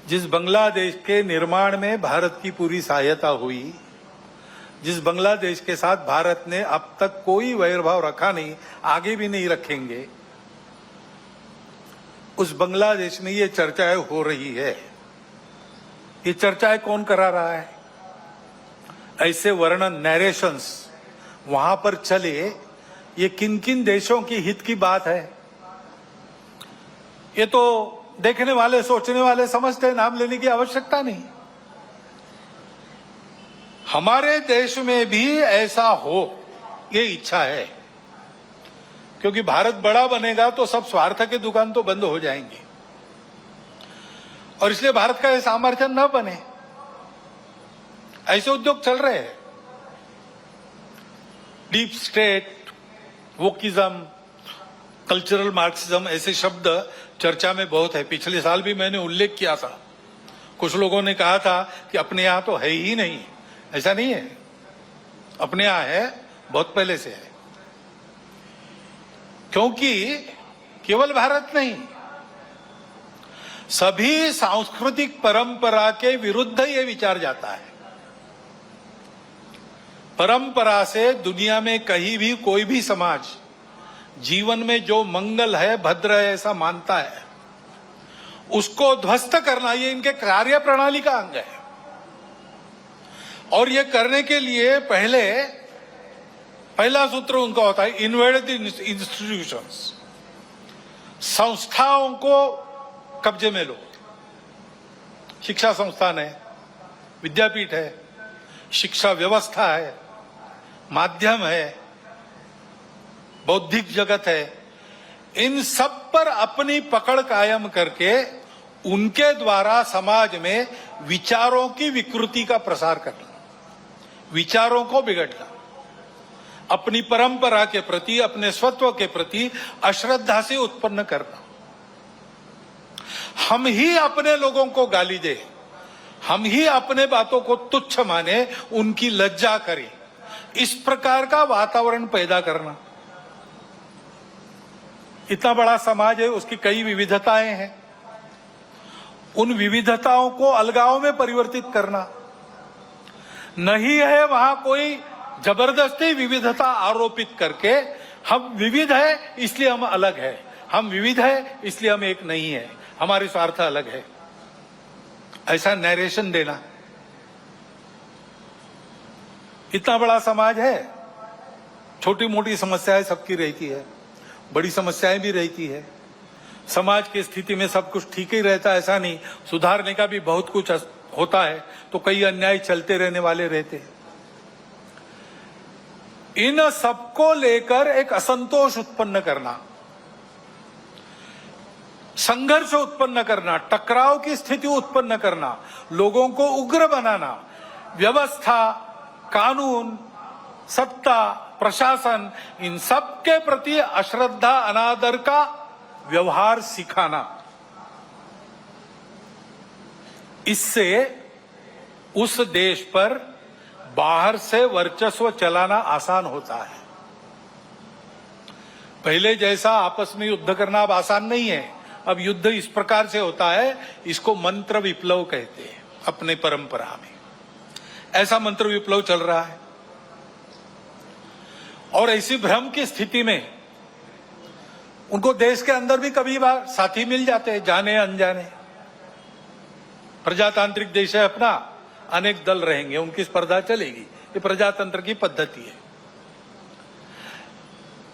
जिस बांग्लादेश के निर्माण में भारत की पूरी सहायता हुई, जिस बांग्लादेश के साथ भारत ने अब तक कोई वैरभाव रखा नहीं, आगे भी नहीं रखेंगे, उस बांग्लादेश में ये चर्चाएं हो रही है। ये चर्चाएं कौन करा रहा है? ऐसे वर्णन, नैरेशंस वहां पर चले, ये किन किन देशों की हित की बात है? ये तो देखने वाले, सोचने वाले समझते हैं, नाम लेने की आवश्यकता नहीं। हमारे देश में भी ऐसा हो, ये इच्छा है, क्योंकि भारत बड़ा बनेगा तो सब स्वार्थ के दुकान तो बंद हो जाएंगे, और इसलिए भारत का ये सामर्थ्य न बने, ऐसे उद्योग चल रहे हैं। Deep state, wokeism, cultural Marxism, ऐसे शब्द चर्चा में बहुत है। पिछले साल भी मैंने उल्लेख किया था। कुछ लोगों ने कहा था कि अपने यहां तो है ही नहीं। ऐसा नहीं है, अपने यहां है, बहुत पहले से है। क्योंकि केवल भारत नहीं, सभी सांस्कृतिक परंपरा के विरुद्ध ये विचार जाता है। परंपरा से दुनिया में कहीं भी कोई भी समाज जीवन में जो मंगल है, भद्र है, ऐसा मानता है, उसको ध्वस्त करना ये इनके कार्य प्रणाली का अंग है। और ये करने के लिए पहला सूत्र उनका होता है, इन्वेड द इंस्टीट्यूशंस, संस्थाओं को कब्जे में लो। शिक्षा संस्थान है, विद्यापीठ है, शिक्षा व्यवस्था है, माध्यम है, बौद्धिक जगत है, इन सब पर अपनी पकड़ कायम करके उनके द्वारा समाज में विचारों की विकृति का प्रसार करना, विचारों को बिगड़ना, अपनी परंपरा के प्रति, अपने स्वत्व के प्रति अश्रद्धा से उत्पन्न करना। हम ही अपने लोगों को गाली दे, हम ही अपने बातों को तुच्छ माने, उनकी लज्जा करें, इस प्रकार का वातावरण पैदा करना। इतना बड़ा समाज है, उसकी कई विविधताएं हैं, उन विविधताओं को अलगाव में परिवर्तित करना नहीं है। वहां कोई जबरदस्ती विविधता आरोपित करके हम विविध है इसलिए हम अलग है, हम विविध है इसलिए हम एक नहीं है, हमारे स्वार्थ अलग है, ऐसा नैरेशन देना। इतना बड़ा समाज है, छोटी मोटी समस्याएं सबकी रहती है, बड़ी समस्याएं भी रहती है। समाज की स्थिति में सब कुछ ठीक ही रहता है, ऐसा नहीं, सुधारने का भी बहुत कुछ होता है, तो कई अन्याय चलते रहने वाले रहते हैं। इन सबको लेकर एक असंतोष उत्पन्न करना, संघर्ष उत्पन्न करना, टकराव की स्थिति उत्पन्न करना, लोगों को उग्र बनाना, व्यवस्था, कानून, सत्ता, प्रशासन, इन सब के प्रति अश्रद्धा, अनादर का व्यवहार सिखाना, इससे उस देश पर बाहर से वर्चस्व चलाना आसान होता है। पहले जैसा आपस में युद्ध करना अब आसान नहीं है। अब युद्ध इस प्रकार से होता है, इसको मंत्र विप्लव कहते हैं अपने परंपरा में। ऐसा मंत्र विप्लव चल रहा है, और ऐसी भ्रम की स्थिति में उनको देश के अंदर भी कभी बार साथी मिल जाते हैं, जाने अनजाने। प्रजातांत्रिक देश है अपना, अनेक दल रहेंगे, उनकी स्पर्धा चलेगी, ये प्रजातंत्र की पद्धति है।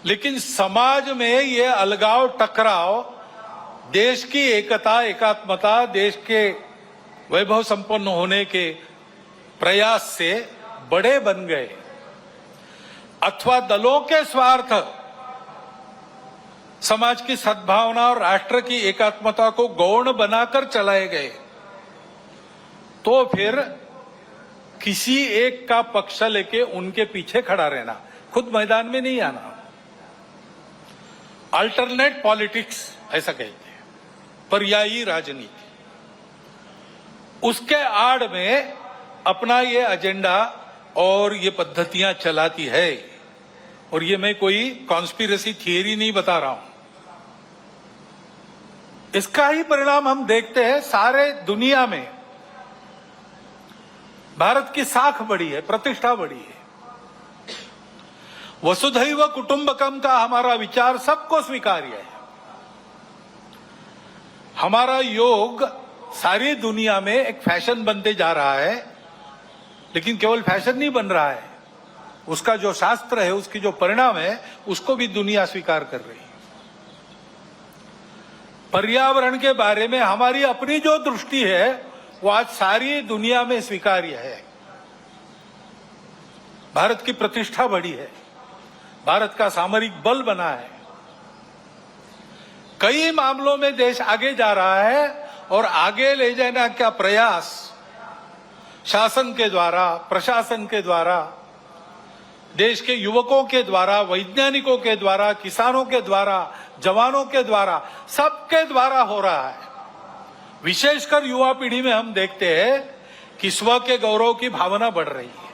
लेकिन समाज में ये अलगाव, टकराव, देश की एकता, एकात्मता, देश के वैभव संपन्न होने के प्रयास से बड़े बन गए, अथवा दलों के स्वार्थ समाज की सद्भावना और राष्ट्र की एकात्मता को गौण बनाकर चलाए गए, तो फिर किसी एक का पक्ष लेके उनके पीछे खड़ा रहना, खुद मैदान में नहीं आना। अल्टरनेट पॉलिटिक्स ऐसा कहते हैं, पर्यायी राजनीति, उसके आड़ में अपना ये एजेंडा और ये पद्धतियां चलाती है। और ये मैं कोई कॉन्स्पिरेसी थियरी नहीं बता रहा हूं, इसका ही परिणाम हम देखते हैं सारे दुनिया में। भारत की साख बढ़ी है, प्रतिष्ठा बढ़ी है। वसुधैव कुटुंबकम का हमारा विचार सबको स्वीकार्य है। हमारा योग सारी दुनिया में एक फैशन बनते जा रहा है, लेकिन केवल फैशन नहीं बन रहा है, उसका जो शास्त्र है, उसकी जो परिणाम है, उसको भी दुनिया स्वीकार कर रही है। पर्यावरण के बारे में हमारी अपनी जो दृष्टि है वो आज सारी दुनिया में स्वीकार्य है। भारत की प्रतिष्ठा बढ़ी है, भारत का सामरिक बल बना है, कई मामलों में देश आगे जा रहा है और आगे ले जाने का प्रयास शासन के द्वारा, प्रशासन के द्वारा, देश के युवकों के द्वारा, वैज्ञानिकों के द्वारा, किसानों के द्वारा, जवानों के द्वारा, सबके द्वारा हो रहा है। विशेषकर युवा पीढ़ी में हम देखते हैं कि स्व के गौरव की भावना बढ़ रही है।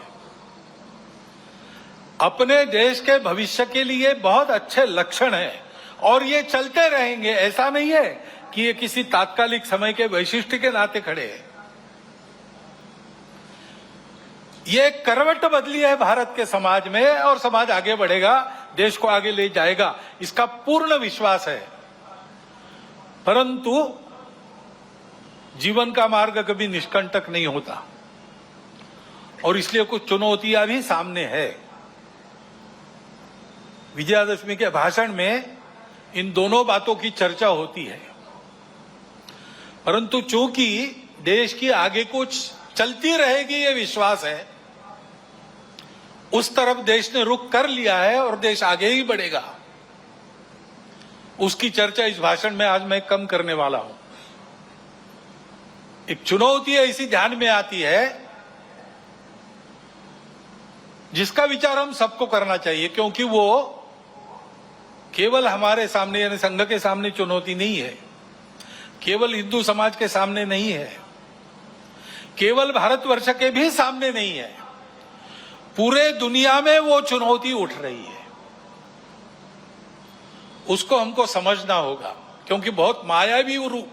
अपने देश के भविष्य के लिए बहुत अच्छे लक्षण हैं और ये चलते रहेंगे। ऐसा नहीं है कि ये किसी तात्कालिक समय के वैशिष्ट्य के नाते खड़े हैं। ये करवट बदली है भारत के समाज में और समाज आगे बढ़ेगा, देश को आगे ले जाएगा, इसका पूर्ण विश्वास है। परंतु जीवन का मार्ग कभी निष्कंटक नहीं होता और इसलिए कुछ चुनौतियां भी सामने है। विजयादशमी के भाषण में इन दोनों बातों की चर्चा होती है, परंतु चूंकि देश की आगे कुछ चलती रहेगी ये विश्वास है, उस तरफ देश ने रुख कर लिया है और देश आगे ही बढ़ेगा। उसकी चर्चा इस भाषण में आज मैं कम करने वाला हूं। एक चुनौती ऐसी ध्यान में आती है जिसका विचार हम सबको करना चाहिए, क्योंकि वो केवल हमारे सामने यानी संघ के सामने चुनौती नहीं है, केवल हिंदू समाज के सामने नहीं है, केवल भारतवर्ष के भी सामने नहीं है, पूरे दुनिया में वो चुनौती उठ रही है। उसको हमको समझना होगा, क्योंकि बहुत मायावी रूप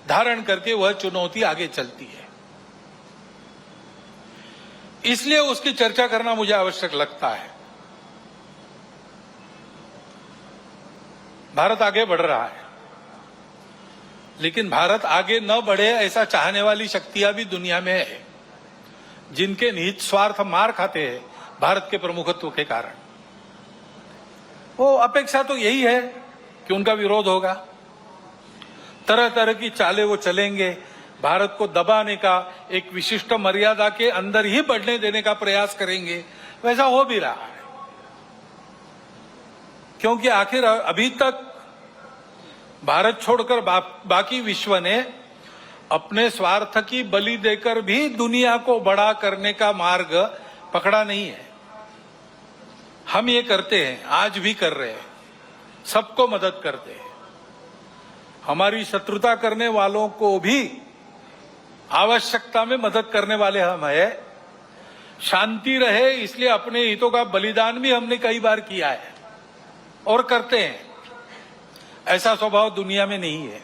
धारण करके वह चुनौती आगे चलती है। इसलिए उसकी चर्चा करना मुझे आवश्यक लगता है। भारत आगे बढ़ रहा है, लेकिन भारत आगे न बढ़े ऐसा चाहने वाली शक्तियां भी दुनिया में है, जिनके निहित स्वार्थ मार खाते हैं भारत के प्रमुखत्व के कारण। वो अपेक्षा तो यही है कि उनका विरोध होगा, तरह तरह की चालें वो चलेंगे, भारत को दबाने का, एक विशिष्ट मर्यादा के अंदर ही बढ़ने देने का प्रयास करेंगे। वैसा हो भी रहा है, क्योंकि आखिर अभी तक भारत छोड़कर बाकी विश्व ने अपने स्वार्थ की बलि देकर भी दुनिया को बड़ा करने का मार्ग पकड़ा नहीं है। हम ये करते हैं, आज भी कर रहे हैं, सबको मदद करते हैं। हमारी शत्रुता करने वालों को भी आवश्यकता में मदद करने वाले हम हैं। शांति रहे इसलिए अपने हितों का बलिदान भी हमने कई बार किया है और करते हैं। ऐसा स्वभाव दुनिया में नहीं है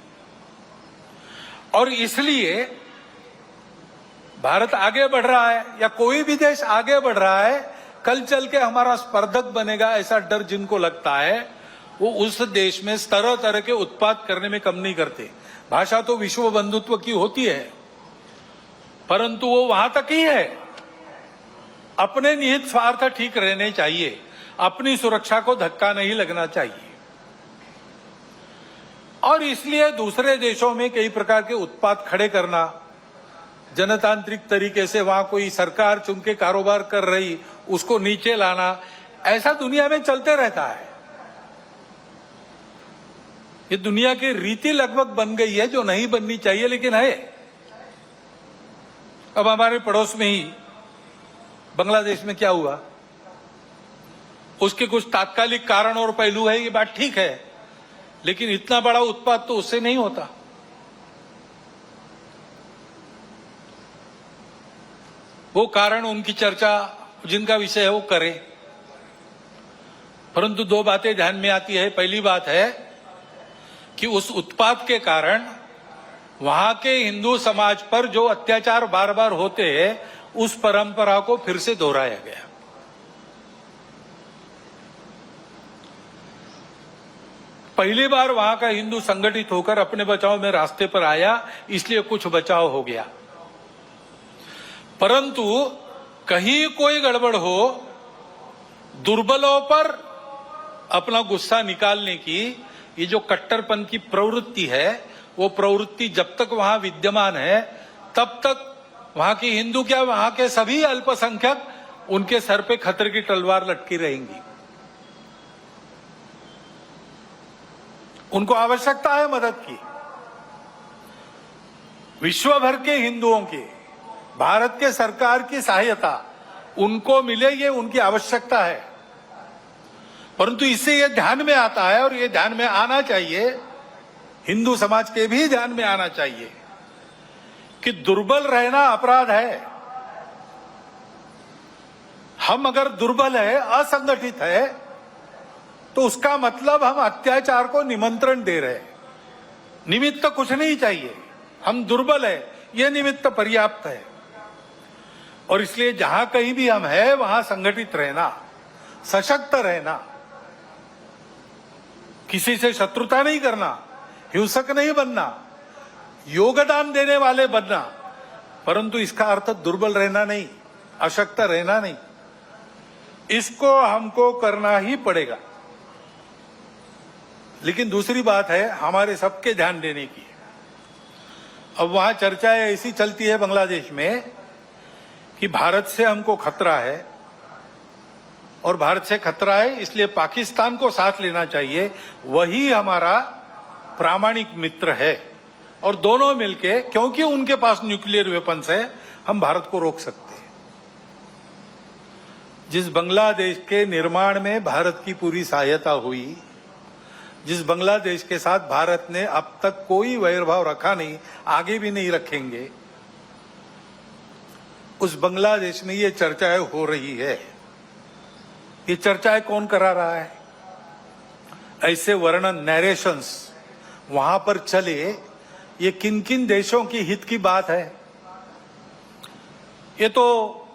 और इसलिए भारत आगे बढ़ रहा है या कोई भी देश आगे बढ़ रहा है, कल चल के हमारा स्पर्धक बनेगा ऐसा डर जिनको लगता है, वो उस देश में तरह तरह के उत्पाद करने में कम नहीं करते। भाषा तो विश्व बंधुत्व की होती है, परंतु वो वहां तक ही है। अपने निहित स्वार्थ ठीक रहने चाहिए, अपनी सुरक्षा को धक्का नहीं लगना चाहिए। और इसलिए दूसरे देशों में कई प्रकार के उत्पाद खड़े करना, जनतांत्रिक तरीके से वहां कोई सरकार चुन के कारोबार कर रही, उसको नीचे लाना, ऐसा दुनिया में चलते रहता है। ये दुनिया की रीति लगभग बन गई है, जो नहीं बननी चाहिए लेकिन है। अब हमारे पड़ोस में ही बांग्लादेश में क्या हुआ, उसके कुछ तात्कालिक कारण और पहलू है, ये बात ठीक है, लेकिन इतना बड़ा उत्पाद तो उससे नहीं होता। वो कारण, उनकी चर्चा जिनका विषय है वो करें, परंतु दो बातें ध्यान में आती है। पहली बात है कि उस उत्पात के कारण वहां के हिंदू समाज पर जो अत्याचार बार बार होते हैं उस परंपरा को फिर से दोहराया गया। पहली बार वहां का हिंदू संगठित होकर अपने बचाव में रास्ते पर आया, इसलिए कुछ बचाव हो गया। परंतु कहीं कोई गड़बड़ हो, दुर्बलों पर अपना गुस्सा निकालने की ये जो कट्टरपन की प्रवृत्ति है, वो प्रवृत्ति जब तक वहां विद्यमान है तब तक वहां की हिंदू क्या वहां के सभी अल्पसंख्यक उनके सर पे खतरे की तलवार लटकी रहेंगी। उनको आवश्यकता है मदद की। विश्व भर के हिंदुओं की भारत के सरकार की सहायता उनको मिले, ये उनकी आवश्यकता है। परंतु इससे ये ध्यान में आता है और ये ध्यान में आना चाहिए, हिंदू समाज के भी ध्यान में आना चाहिए कि दुर्बल रहना अपराध है। हम अगर दुर्बल है, असंगठित है, तो उसका मतलब हम अत्याचार को निमंत्रण दे रहे हैं। निमित्त कुछ नहीं चाहिए, हम दुर्बल है, यह निमित्त पर्याप्त है। और इसलिए जहां कहीं भी हम हैं वहां संगठित रहना, सशक्त रहना, किसी से शत्रुता नहीं करना, हिंसक नहीं बनना, योगदान देने वाले बनना, परंतु इसका अर्थ दुर्बल रहना नहीं, अशक्त रहना नहीं। इसको हमको करना ही पड़ेगा। लेकिन दूसरी बात है हमारे सबके ध्यान देने की। अब वहां चर्चाएं ऐसी चलती है बांग्लादेश में कि भारत से हमको खतरा है और भारत से खतरा है इसलिए पाकिस्तान को साथ लेना चाहिए, वही हमारा प्रामाणिक मित्र है। और दोनों मिलके, क्योंकि उनके पास न्यूक्लियर वेपन्स है, हम भारत को रोक सकते हैं। जिस बांग्लादेश के निर्माण में भारत की पूरी सहायता हुई, जिस बांग्लादेश के साथ भारत ने अब तक कोई वैरभाव रखा नहीं, आगे भी नहीं रखेंगे, उस बांग्लादेश में ये चर्चाएं हो रही है। ये चर्चाएं कौन करा रहा है? ऐसे वर्णन, नैरेशंस वहां पर चले, ये किन किन देशों की हित की बात है? ये तो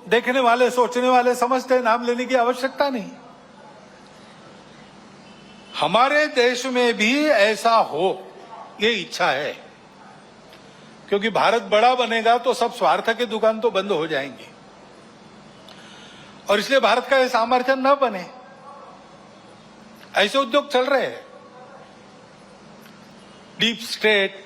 देखने वाले, सोचने वाले समझते हैं, नाम लेने की आवश्यकता नहीं। हमारे देश में भी ऐसा हो, ये इच्छा है, क्योंकि भारत बड़ा बनेगा तो सब स्वार्थ के दुकान तो बंद हो जाएंगे और इसलिए भारत का ये सामर्थ्य न बने, ऐसे उद्योग चल रहे हैं। Deep state